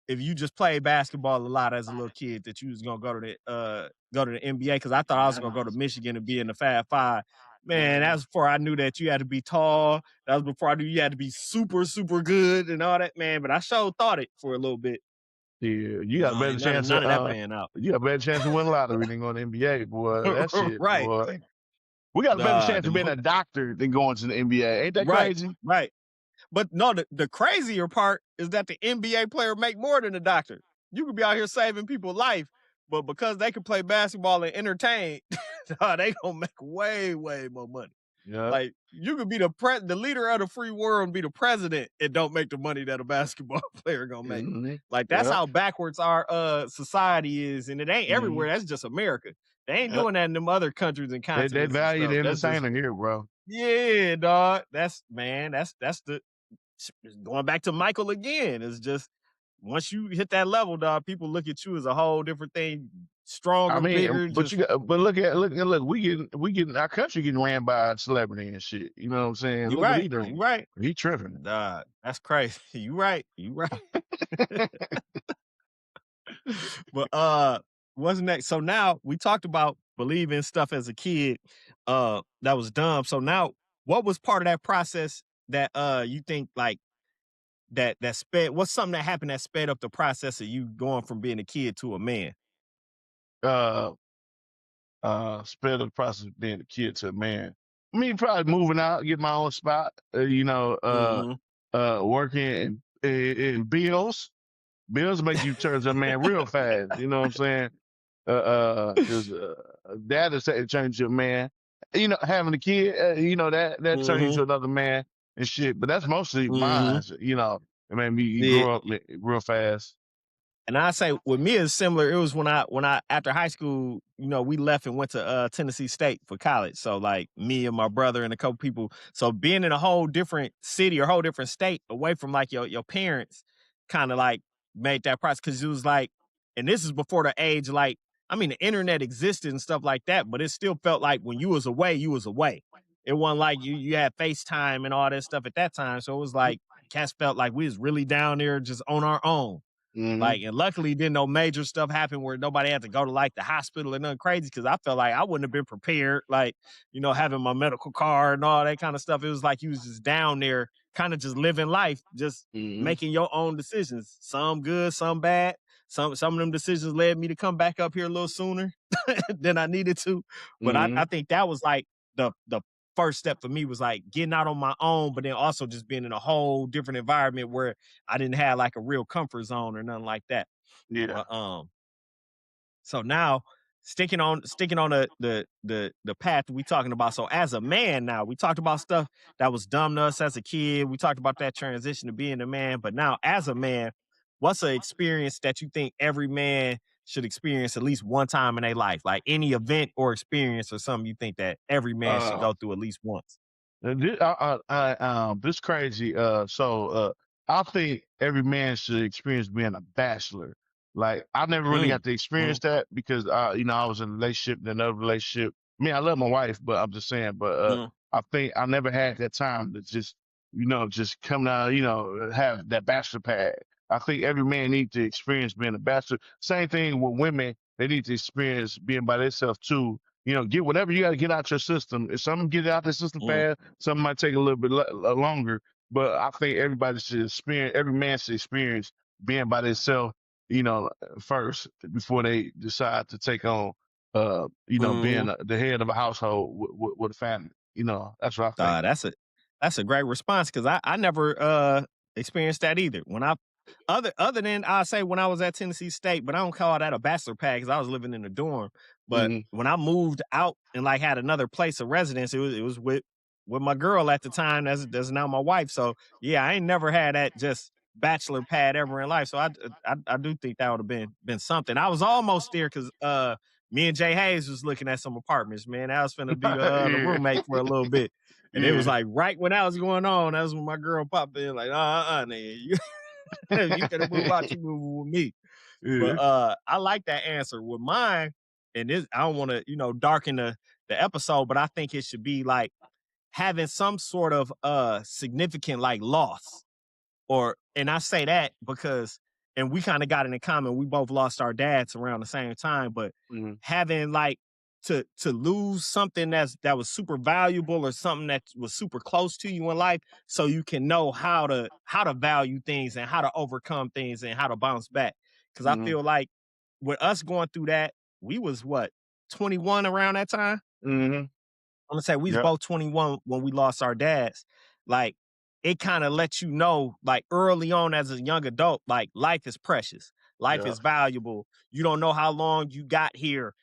if you just played basketball a lot as a little kid, that you was gonna go to the NBA because I thought I was gonna go to Michigan and be in the Fab Five. Man, that's before I knew that you had to be tall. That was before I knew you had to be super, super good and all that, man. But I sure thought it for a little bit. yeah, you got a No, better ain't chance none of of that paying out. you got a better chance to win lottery than going to the NBA, boy. That shit, Right. boy. We got a better chance of Them being a doctor than going to the NBA. Ain't that right, crazy? right. But no, the crazier part is that the NBA player make more than a doctor. You could be out here saving people's life, but because they can play basketball and entertain, they gonna make way, way more money. Yeah. Like you could be the leader of the free world and be the president and don't make the money that a basketball player gonna make. Mm-hmm. Like that's Yep. how backwards our society is, and it ain't everywhere. That's just America. They ain't doing that in them other countries and They continents. value And the stuff. That's just, entertainer here, bro. yeah, dog. That's the going back to Michael again. It's just once you hit that level, dog, people look at you as a whole different thing, stronger, I mean, bigger. but look, we getting our country getting ran by a celebrity and shit. You know what I'm saying? You Look what right, he doing. you right. He tripping. Dog, that's crazy. You right, you right. But what's next? So now we talked about believing stuff as a kid that was dumb. So now what was part of that process that you think like that sped what's something that happened that sped up the process of you going from being a kid to a man? Sped the process of being a kid to a man. I mean, probably moving out, get my own spot. Working in bills. Bills make you turn to a man real fast. You know what I'm saying? Because dad is turns you a man. You know, having a kid, that turns you to another man and shit. But that's mostly mine. You know, It made me Yeah. grow up real fast. And I say with me it's similar. It was when I after high school, we left and went to Tennessee State for college. So like me and my brother and a couple people. So being in a whole different city or whole different state away from like your parents kind of like made that process because it was like, and this is before the age like I mean the internet existed and stuff like that, but it still felt like when you was away, you was away. It wasn't like you had FaceTime and all that stuff at that time. So it was like cats felt like we was really down there just on our own. Mm-hmm. Like, and luckily didn't no major stuff happen where nobody had to go to like the hospital or nothing crazy because I felt like I wouldn't have been prepared, like, having my medical card and all that kind of stuff. It was like you was just down there, kind of just living life, just Mm-hmm. making your own decisions. Some good, some bad. Some of them decisions led me to come back up here a little sooner than I needed to. But Mm-hmm. I think that was like the first step for me was like getting out on my own, but then also just being in a whole different environment where I didn't have like a real comfort zone or nothing like that. Yeah. But so now sticking on the path we talking about. So as a man now, we talked about stuff that was dumb to us as a kid. We talked about that transition to being a man. But now as a man, what's an experience that you think every man should experience at least one time in their life? Like any event or experience or something you think that every man should Uh, go through at least once. this crazy. I think every man should experience being a bachelor. Like I never really Mm, got to experience mm, that because I was in a relationship, then another relationship. I mean, I love my wife, but I'm just saying. But mm, I think I never had that time to just come down, have that bachelor pad. I think every man needs to experience being a bachelor. Same thing with women; they need to experience being by themselves too. Get whatever you got to get out your system. If something get out the system mm, fast, some might take a little bit longer, but I think everybody should experience. Every man should experience being by themselves, you know, first before they decide to take on, being mm. the head of a household with a family. That's what I think. That's a great response because I never experienced that either. When I other than I say when I was at Tennessee State, but I don't call that a bachelor pad because I was living in a dorm. But Hmm. when I moved out and like had another place of residence, it was with my girl at the time. That's now my wife. So yeah, I ain't never had that just bachelor pad ever in life. So I do think that would have been something. I was almost there because me and Jay Hayes was looking at some apartments. Man, I was finna be the Yeah, roommate for a little bit. And it was yeah, like right when that was going on, that's when my girl popped in, like, nigga, you you finna move out, you moving with me. But yeah. I like that answer. With mine, and this I don't want to, darken the episode, but I think it should be like having some sort of significant like loss and I say that because and we kind of got it in common. We both lost our dads around the same time, but Hmm. having like to lose something that was super valuable or something that was super close to you in life so you can know how to value things and how to overcome things and how to bounce back. Cause I Hmm. feel like with us going through that, we was what, 21 around that time? Hmm. I'm gonna say we was Yep. both 21 when we lost our dads. Like it kind of lets you know, like early on as a young adult, like life is precious, life Yeah. is valuable. You don't know how long you got here.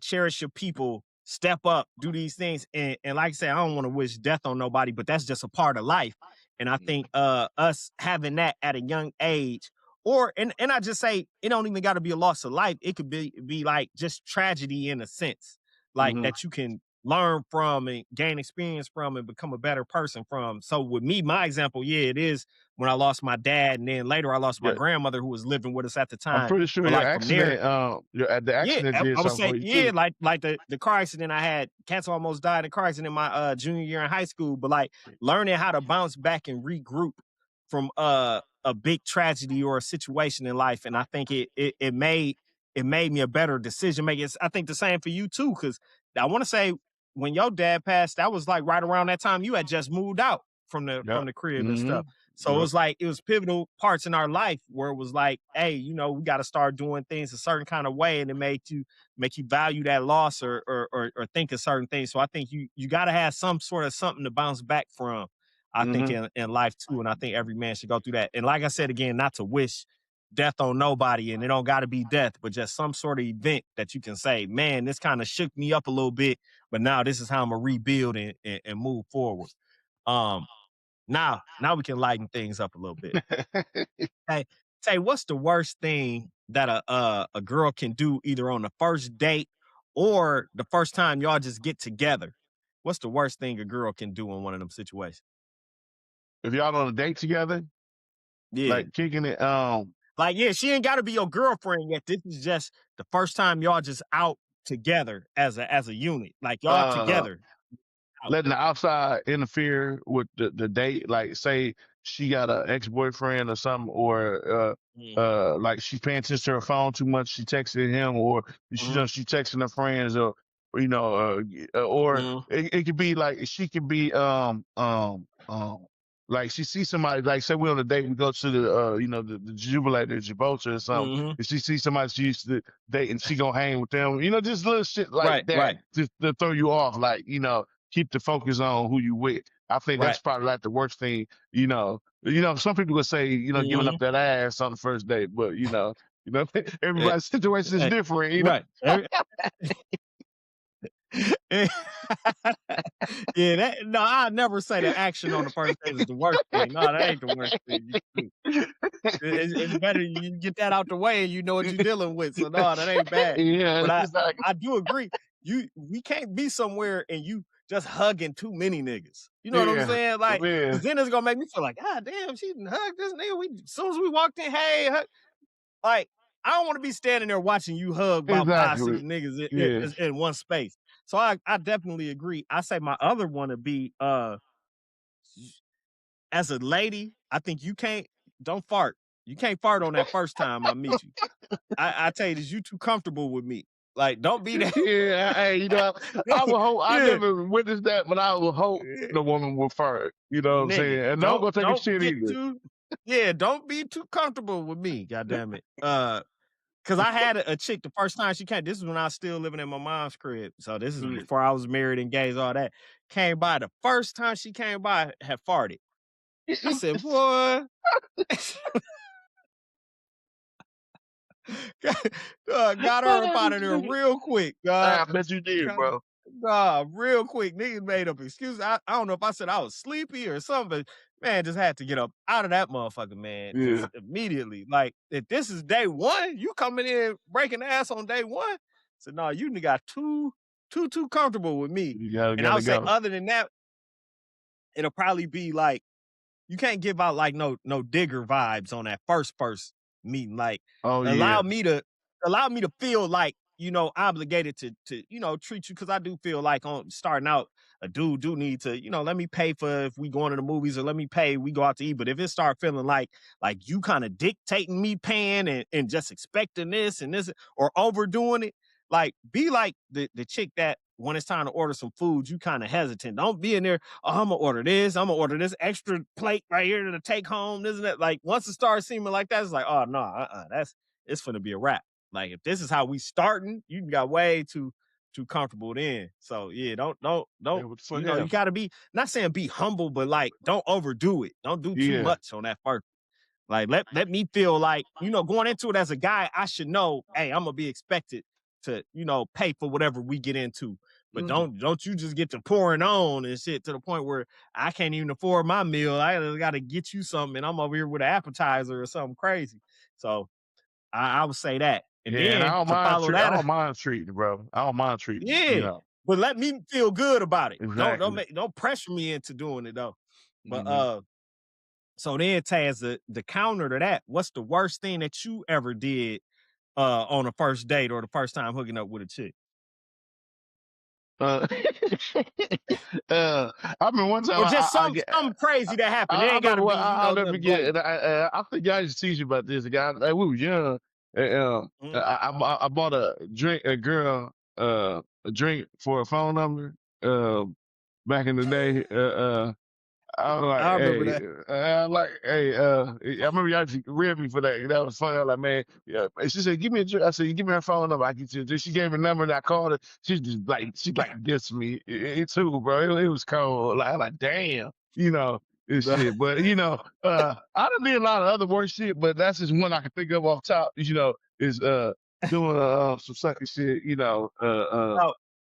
Cherish your people, step up, do these things. And like I said, I don't want to wish death on nobody, but that's just a part of life. And I think us having that at a young age, or and I just say it don't even got to be a loss of life. It could be like just tragedy in a sense, like Hmm. that you can learn from and gain experience from and become a better person from. So with me, my example, yeah, it is when I lost my dad and then later I lost my Yeah. grandmother who was living with us at the I'm time. pretty sure But your like from there, accident, the yeah, accident did I would something say, for you yeah, too. like the car accident I had, cats almost died in a car accident in my junior year in high school. But like learning how to bounce back and regroup from a big tragedy or a situation in life. And I think it made me a better decision maker. I think the same for you too, because I want to say when your dad passed, that was like right around that time you had just moved out from the Yep. from the crib and Hmm. stuff. So it Yep. was like it was pivotal parts in our life where it was like, hey, we got to start doing things a certain kind of way, and it make you value that loss or think of certain things. So I think you got to have some sort of something to bounce back from. I think Hmm. in life too, and I think every man should go through that. And like I said again, not to wish death on nobody, and it don't got to be death, but just some sort of event that you can say, man, this kind of shook me up a little bit, but now this is how I'm gonna rebuild and move forward. Um, Now we can lighten things up a little bit. Hey, say what's the worst thing that a girl can do either on the first date or the first time y'all just get together? What's the worst thing a girl can do in one of them situations? If y'all on a date together, Yeah. like kicking it, Like, yeah, she ain't gotta be your girlfriend yet. This is just the first time y'all just out together as a unit. Like y'all uh, together out. letting the outside interfere with the date. Like, say she got an ex-boyfriend or something, or Mm, like she's paying attention to her phone too much. She texting him, or mhm, she texting her friends, or or mhm, it could be like she could be like she sees somebody, like say we're on a date, we go to the Jubilee, the Gibraltar or something, mhm. and she sees somebody she used to date and she gonna hang with them, just little shit like Right, that, right, just to throw you off, like, keep the focus on who you with. I think right. that's probably like the worst thing. Some people would say, giving up Mhm. that ass on the first date, but everybody's situation is Eh, different. right. Yeah, no, I never say the action on the first date is the worst thing. No, that ain't the worst thing you can do. It's better you get that out the way and you know what you're dealing with. So no, that ain't bad. Yeah, But it's like, I do agree. We can't be somewhere and you just hugging too many niggas. You know what I'm yeah, saying? Like, yeah, cause then it's gonna make me feel like, God damn, she done hugged this nigga. As soon as we walked in, hey, hug. Like, I don't want to be standing there watching you hug about 5, 6 exactly. niggas Yeah. in one space. So I definitely agree. I say my other one would be as a lady, I think don't fart. You can't fart on that first time I meet you. I tell you this, you too comfortable with me. Like, don't be that. Yeah, hey, I would hope. I Yeah. never witnessed that, but I would hope the woman will fart. You know what I'm Nigga, saying? And don't don't go take a don't shit get either. too yeah, don't be too comfortable with me, God damn it. Cause I had a chick the first time she came. This is when I was still living in my mom's crib. So this is Mm. before I was married, engaged, all that. Came by the first time she came by, had farted. I said, boy, got her up out of there real quick, God. I bet you did, Got- bro. Nah, real quick. Niggas made up excuses. I don't know if I said I was sleepy or something, but man, just had to get up out of that motherfucker, man. Yeah, Just immediately. Like, if this is day one, you coming in breaking ass on day one. So no, you got too comfortable with me. you gotta And I gotta would say go. other than that, it'll probably be like you can't give out like no digger vibes on that first meeting. Like Oh allow yeah, me to feel like obligated to treat you because I do feel like on starting out a dude do need to let me pay for if we going to the movies or let me pay we go out to eat. But if it start feeling like you kind of dictating me paying and just expecting this and this or overdoing it, like be like the chick that when it's time to order some food, you kind of hesitant. Don't be in there, oh, I'm gonna order this. I'm gonna order this extra plate right here to take home. Isn't it? Like once it starts seeming like that, it's like, oh no, it's gonna be a wrap. Like if this is how we starting, you got way too comfortable then. So yeah, don't. that was for You him. gotta be not saying be humble, but like don't overdo it. Don't do too Yeah. much on that first. Like let me feel like, going into it as a guy, I should know, hey, I'm gonna be expected to, pay for whatever we get into. But Mm. don't you just get to pouring on and shit to the point where I can't even afford my meal. I gotta get you something and I'm over here with an appetizer or something crazy. So I would say that. And Yeah, and then to follow I that, don't mind treating, bro. I don't mind treating. yeah. But let me feel good about it. Exactly. Don't pressure me into doing it though. But Hmm. so then, Taz, the counter to that, what's the worst thing that you ever did on a first date or the first time hooking up with a chick? Uh, I remember one time Or just something crazy that happened. It I ain't gotta remember be, I'll never nothing forget. blatant. And I think I used to teach you about this. Guy, like we were young. And, Mhm. I bought a girl, a drink for a phone number. Back in the day. I was like, I remember hey, that. I remember y'all just read me for that. That was funny. I was like, man, yeah. And she said, give me a drink. I said, give me her phone number. I get you. She gave me a number and I called her. She dissed me. It too, bro. It was cold. Like, I'm like, damn, this shit. But, I done did a lot of other worse shit, but that's just one I can think of off top, is, doing, some sucky shit, Oh,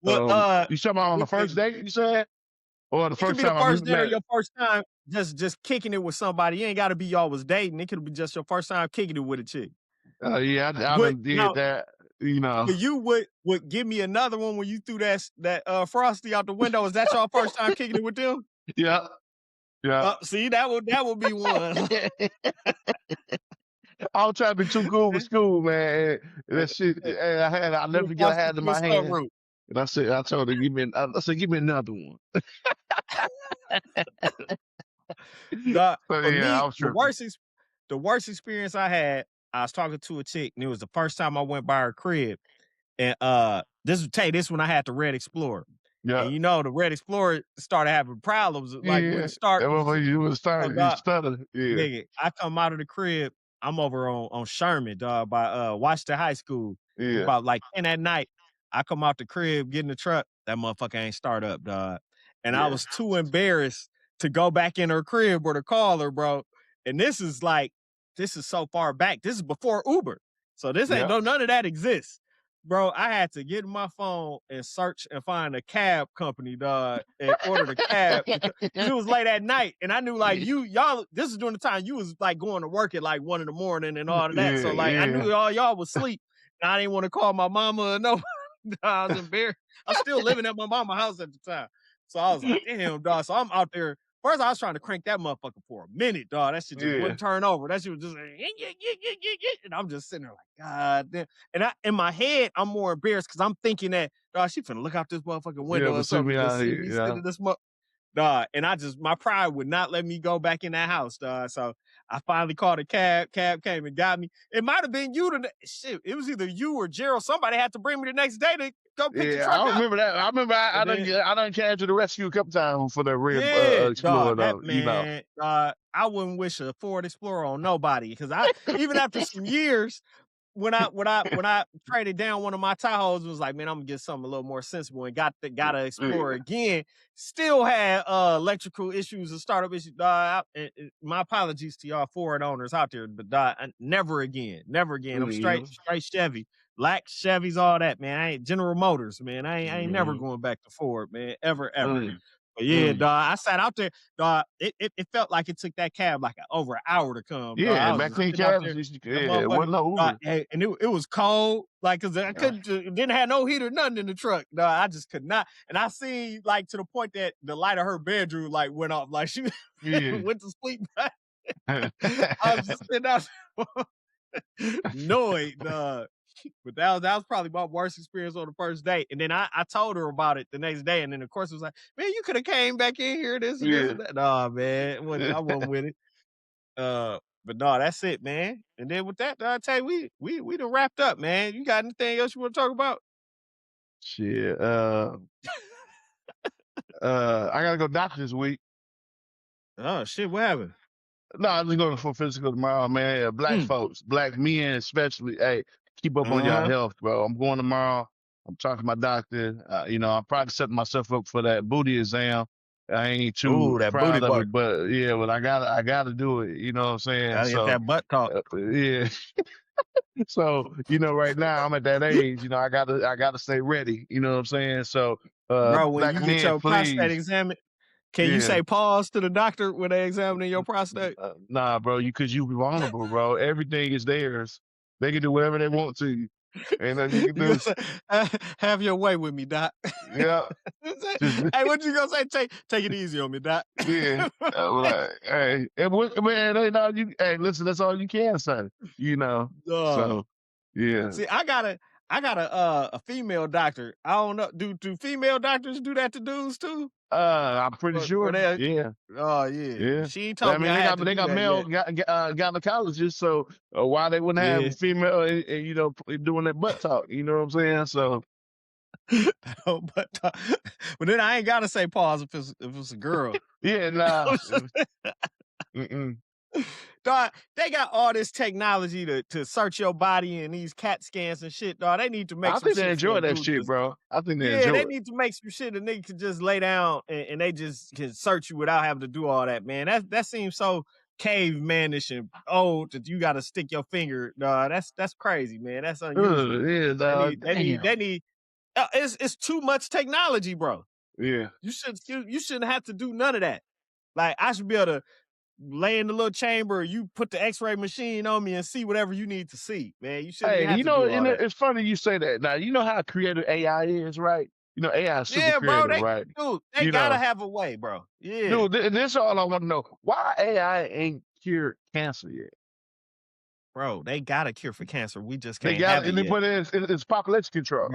well, you talking about on the with first the date, you said? Or the It could first be the time I first date or met. your first time just kicking it with somebody. You ain't got to be y'all was dating. It could be just your first time kicking it with a chick. Yeah, I But done did now, that. You know. for you would give me another one when you threw that Frosty out the window. Is that your first time kicking it with them? Yeah. Yeah. See, that would be one. I was trying to be too cool for school, man. And that shit, and I'll never forget I had it in my hand. And I told her, I said, give me another one. So, For yeah, I me, was tripping. the worst experience I had, I was talking to a chick, and it was the first time I went by her crib. And this when I had the Red Explorer. Yeah. And you know, the Red Explorer started having problems. Like when Yeah. it started, And when you was oh starting, you God, stuttered. Yeah. nigga, I come out of the crib. I'm over on Sherman, dog, by Washington High School. Yeah. About like 10 at night. I come out the crib, get in the truck. That motherfucker ain't start up, dog. And I Yeah. was too embarrassed to go back in her crib or to call her, bro. And this is so far back. This is before Uber. So this ain't Yeah. none of that exists. Bro, I had to get in my phone and search and find a cab company, dog, and order the cab because it was late at night. And I knew like y'all, this is during the time you was like going to work at like 1 a.m. and all of that. Yeah. So like I knew all y'all was asleep. And I didn't want to call my mama or nobody. I was embarrassed. I was still living at my mama's house at the time. So I was like, damn, dog. So I'm out there. First, I was trying to crank that motherfucker for a minute, dog. That shit just Yeah. wouldn't turn over. That shit was just like, and I'm just sitting there like, God damn. And in my head, I'm more embarrassed because I'm thinking that, dog, she finna look out this motherfucking window or something. Me out See here. me Yeah. sitting this dog. And my pride would not let me go back in that house, dog. So I finally called a cab. Cab came and got me. It might have been you. Shit, it was either you or Gerald. Somebody had to bring me the next day to go pick the truck up. I remember that. I remember I done came to the rescue a couple times for that Red Explorer. Dog, man, I wouldn't wish a Ford Explorer on nobody because even after some years, when I traded down one of my Tahoes, was like, man, I'm gonna get something a little more sensible, and got to Explorer again. Still had electrical issues and startup issues. My apologies to y'all Ford owners out there, but never again. I'm straight Chevy, black Chevys, all that, man. I ain't General Motors, man. I ain't never going back to Ford, man, ever. But yeah, dog, I sat out there, dog. It felt like it took that cab like over an hour to come. Yeah, dog. back then cabs, it wasn't no Uber. And it was cold, like, cause I didn't have no heater, nothing in the truck. No, I just could not. And I seen like to the point that the light of her bedroom like went off, like she went to sleep. I was just sitting out annoyed, dog. But that was probably my worst experience on the first date. And then I told her about it the next day, and then of course it was like, man, you could have came back in here. This and that. Nah, man, I wasn't with it. But no, that's it, man. And then with that, I tell you, we done wrapped up, man. You got anything else you want to talk about? Shit. I gotta go doctor this week. Oh shit, what happened? No, I'm just going for physical tomorrow, man. Black folks, black men especially. Hey, keep up on your health, bro. I'm going tomorrow. I'm talking to my doctor. I'm probably setting myself up for that booty exam. I ain't too proud of it, but yeah, well, I gotta do it. You know what I'm saying? Gotta get that butt talk. Yeah. So, right now I'm at that age, I gotta stay ready. You know what I'm saying? So, bro, when you get your prostate examined, can you say pause to the doctor when they examining your prostate? Nah, bro, because you vulnerable, bro. Everything is theirs. They can do whatever they want to you. Ain't nothing you can do. Have your way with me, doc. Yeah. Hey, what you gonna say? Take it easy on me, doc. Yeah. Hey, man, hey, listen, that's all you can say. So yeah. See, I got a female doctor. I don't know. Do female doctors do that to dudes too? I'm pretty sure. Yeah. Oh yeah. She told me. They got male gynecologists, so why they wouldn't have female, doing that butt talk? You know what I'm saying? So. But then I ain't gotta say pause if it's a girl. Yeah, nah. Dog, they got all this technology to search your body and these CAT scans and shit, dog. They need to make. I think they enjoy that shit, bro. I think they enjoy it. They need to make some shit a nigga can just lay down and they just can search you without having to do all that, man. That seems so cavemanish and old that you got to stick your finger. Dog, that's crazy, man. That's unusual. Yeah, dog. They need. It's too much technology, bro. Yeah. You shouldn't have to do none of that. Like, I should be able to lay in the little chamber, you put the X-ray machine on me and see whatever you need to see, man. You shouldn't even Hey, have you to know, do all and that. it's funny you say that. Now, you know how creative AI is, right? You know, AI is super Yeah, bro. creative, right? They You gotta know, have a way, bro. Yeah. dude, this is all I want to know. Why AI ain't cured cancer yet? Bro, they got a cure for cancer. We just They can't got have it, it yet. but it's population control.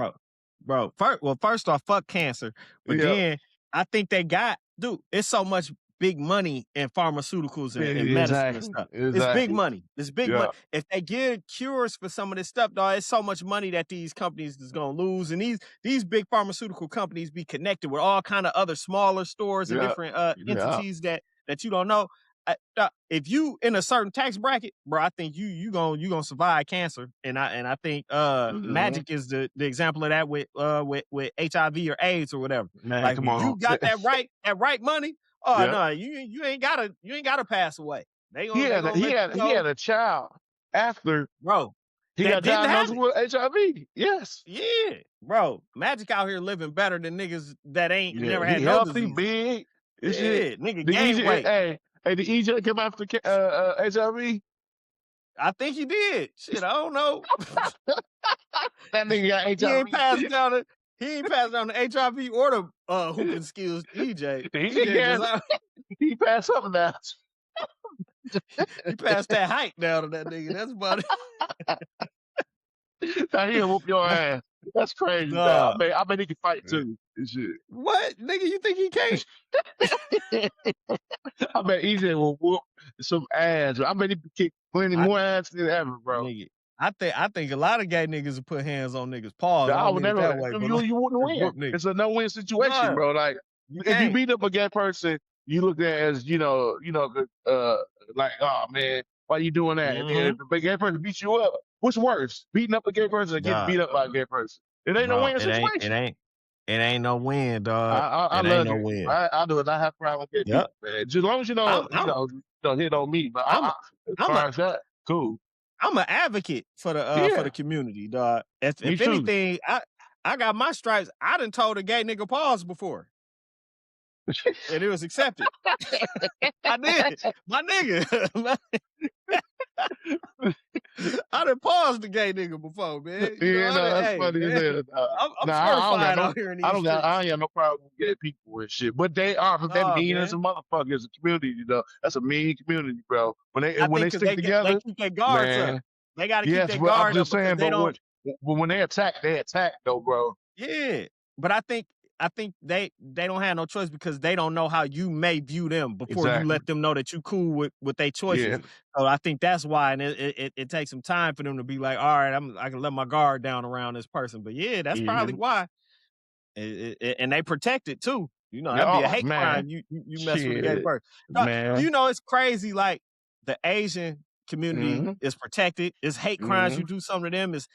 Bro. First off, fuck cancer. But Yeah, then I think it's so much big money in pharmaceuticals and medicine and exactly, stuff. It's big exactly. money. It's big Yeah, money. If they get cures for some of this stuff, dog, it's so much money that these companies is gonna lose. And these big pharmaceutical companies be connected with all kind of other smaller stores and yeah, different yeah. entities that you don't know. If you in a certain tax bracket, bro, I think you gonna survive cancer. And I think Mhm. Magic is the example of that with HIV or AIDS or whatever. Man, Like come when you on. got that right money, oh Yeah, no, you ain't gotta pass away. They gonna he let had you he had go, a child after bro. he That got didn't have diagnosed it. with HIV. Yes. Yeah, bro. Magic out here living better than niggas that ain't Yeah, never he had no healthy, disease. big. This shit. Yeah, nigga The gain EJ, weight. hey, the EJ come after HIV. I think he did. Shit, I don't know. That nigga got He ain't passed HIV. down the HIV or the hooping skills to EJ. The EJ EJ just gas, he passed something now. he passed that height down to that nigga. That's about Now he'll whoop your it. ass. That's crazy, dog. Dog. I bet he can fight too. And shit. What? Nigga, you think he can't? I bet EJ will whoop some ass. I bet he can kick plenty I more ass than ever, bro. nigga. I think a lot of gay niggas will put hands on niggas. Pause. I I don't would mean it never. that way, but like You wouldn't to win. whoop niggas. It's a no-win situation, No, bro. Like you if you can't. beat up a gay person, you look at it as like, oh man, why you doing that? And then Mm-hmm. if a gay person beats you up, what's worse, beating up a gay person or getting Dog, beat up by a gay person? It ain't no bro, win situation. it ain't no win, dog. I It ain't love no gay people. win. I do it. I have problem with gay Yep. people, man. Just as long as I'm I'm you don't hit on me. But I'm a as I'm a far as that, cool. I'm an advocate for the Yeah, community, dog. me If too. anything, I got my stripes. I done told a gay nigga pause before, and it was accepted. I did, my nigga. I done paused the gay nigga before, man. You know, Yeah, no, that's hey, funny as man, hell. I'm Nah, I don't got certified no, out here in these I streets. ain't got no problem with gay people and shit. But they are, they Nah, mean as a man. motherfucker as a community, That's a mean community, bro. I When they think because stick they together, keep their guards up. man. They got to keep Yes, their but I'm guard up just because saying, they don't. when they attack though, bro. Yeah, but I think they don't have no choice because they don't know how you may view them before you Exactly. let them know that you cool with their choices. Yeah, So I think that's why, and it takes some time for them to be like, all right, I can let my guard down around this person. But yeah, that's yeah, probably why. And they protect it too. You know, yeah. that'd be a Oh hate man, crime. You mess with a gay shit, person. man. You know, it's crazy. Like the Asian community Mm-hmm, is protected. It's hate crimes. mm-hmm. You do something to them. It's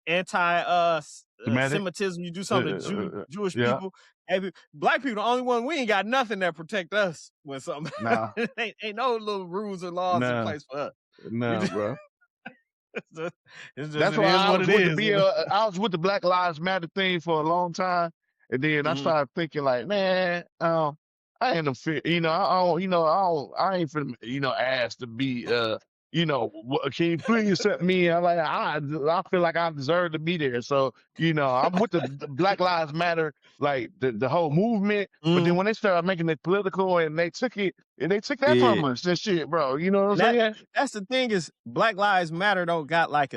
anti Semitic. Semitism. You do Uh, something to Jewish yeah, people. Black people, the only one we ain't got nothing that protect us when something. nah, ain't no little rules or laws in nah, place for us. We nah, just, bro. it's just That's it why is I what was it with is. I was with the Black Lives Matter thing for a long time, and then I Mhm. started thinking like, man, I ain't no fit, I ain't finna, asked to be, can you please accept me? I'm like, I feel like I deserve to be there, so I'm with the Black Lives Matter, like the whole movement, but then Mhm. when they started making it political and they took that Yeah. from us, and shit, bro, you know what I'm And saying? that's the thing is Black Lives Matter don't got like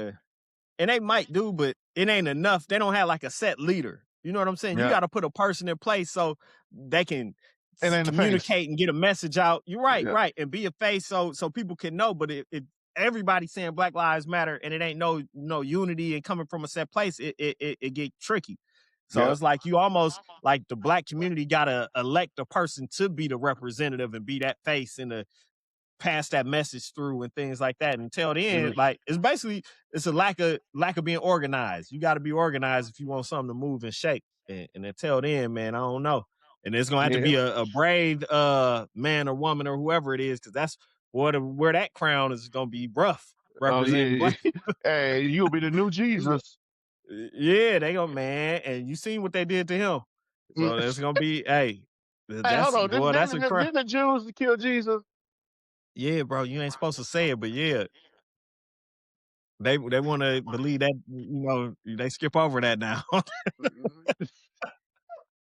and they might do, but it ain't enough. They don't have like a set leader. You know what I'm saying? You Yeah, got to put a person in place so they can it ain't the face. communicate and get a message out. You're right, Yeah, right, and be a face so people can know. But if everybody's saying Black Lives Matter and it ain't no unity and coming from a set place, it get tricky. So yeah, it's like you almost like the black community got to elect a person to be the representative and be that face and the pass that message through and things like that. Until then, yeah. like it's a lack of being organized. You got to be organized if you want something to move and shake. And until then, man, I don't know. And it's gonna have to Yeah. be a brave man or woman or whoever it is, because that's where that crown is gonna be rough Oh representing yeah. black. Hey, you'll be the new Jesus. Yeah, they go, man. And you seen what they did to him. So it's gonna be, hey, Hey, hold that's on. boy, that's a crime. Didn't the Jews kill Jesus? Yeah, bro, you ain't supposed to say it, but yeah, they want to believe that, they skip over that now.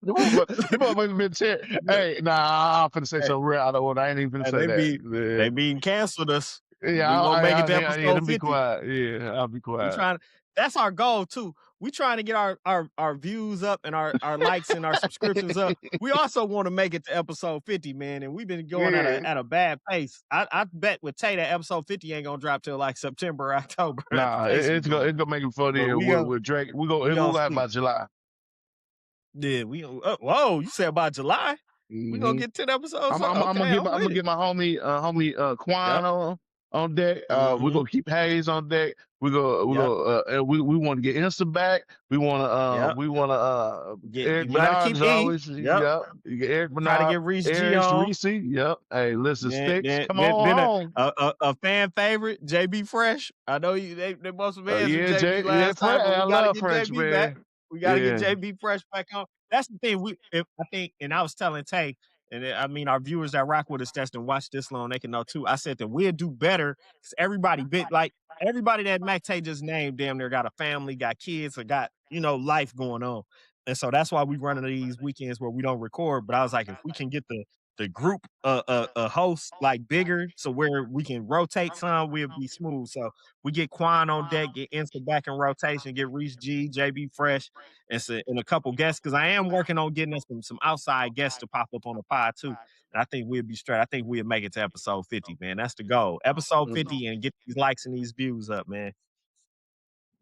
You motherfuckers been tearing. Hey, nah, I'm finna say Hey, something real. I ain't even finna and say that. they being canceled us. Yeah, We won't make it to yeah, episode let me be 50. quiet. Yeah, I'll be We quiet. trying That's our goal too. We trying to get our views up and our likes and our subscriptions up. We also want to make it to episode 50, man. And we've been going Yeah. at a bad pace. I bet with Tay that episode 50 ain't gonna drop till like September or October at the Nah, pace we it's gonna going. make it for the But year with Drake. we It gonna will happen see. by July. Yeah, whoa, you said about July? We gonna Hmm get 10 episodes up? Okay, I'm I'm with gonna it. get my homie Quan Yep. on deck. We're Mm-hmm. gonna keep Hayes on deck. Yep. We want to get Insta back. Yep. We wanna Eric You gotta Bernard keep is E. always, Yep. yep. You get Eric Try to Bernard, get Reese G Eric on. Reese, yep. Hey, listen, Then Sticks, then come then, on then home. a fan favorite, JB Fresh. I know they most have answered Yeah, JB yeah, last time, but I we gotta love get French, JB back. man. We gotta get Yeah, JB Fresh back on. That's the thing. I think, and I was telling Tay, and I mean our viewers that rock with us that's to watch this long, they can know too. I said that we'll do better because everybody that Mac Tay just named, damn near got a family, got kids, or got life going on. And so that's why we running these weekends where we don't record. But I was like, if we can get the group host like bigger so where we can rotate some, we'll be smooth. So we get Quan on deck, get Insta back in rotation, get Reese G, JB Fresh, and a couple guests because I am working on getting us some outside guests to pop up on the pod too. And I think we'll be straight. I think we'll make it to episode 50, man. That's the goal. Episode 50 and get these likes and these views up, man.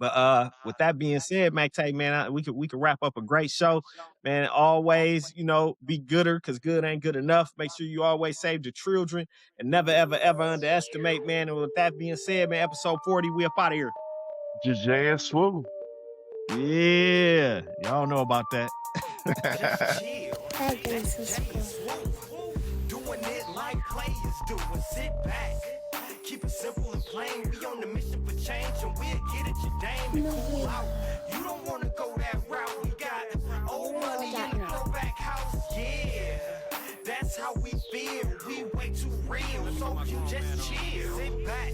But with that being said, Mac Tay, man, we could wrap up a great show, man. Always, be gooder because good ain't good enough. Make sure you always save the children and never ever ever underestimate, man. And with that being said, man, episode 40, we up out of here. JJ and Swoop. Yeah, y'all know about that. Just chill. Doing it like players do and sit back. Keep it simple and plain. We on the mission for change and we'll get it your dame and cool out. You don't wanna go that route. We got old money in the throwback house. Yeah, that's how we feel. We way too real. So you just chill. Sit back.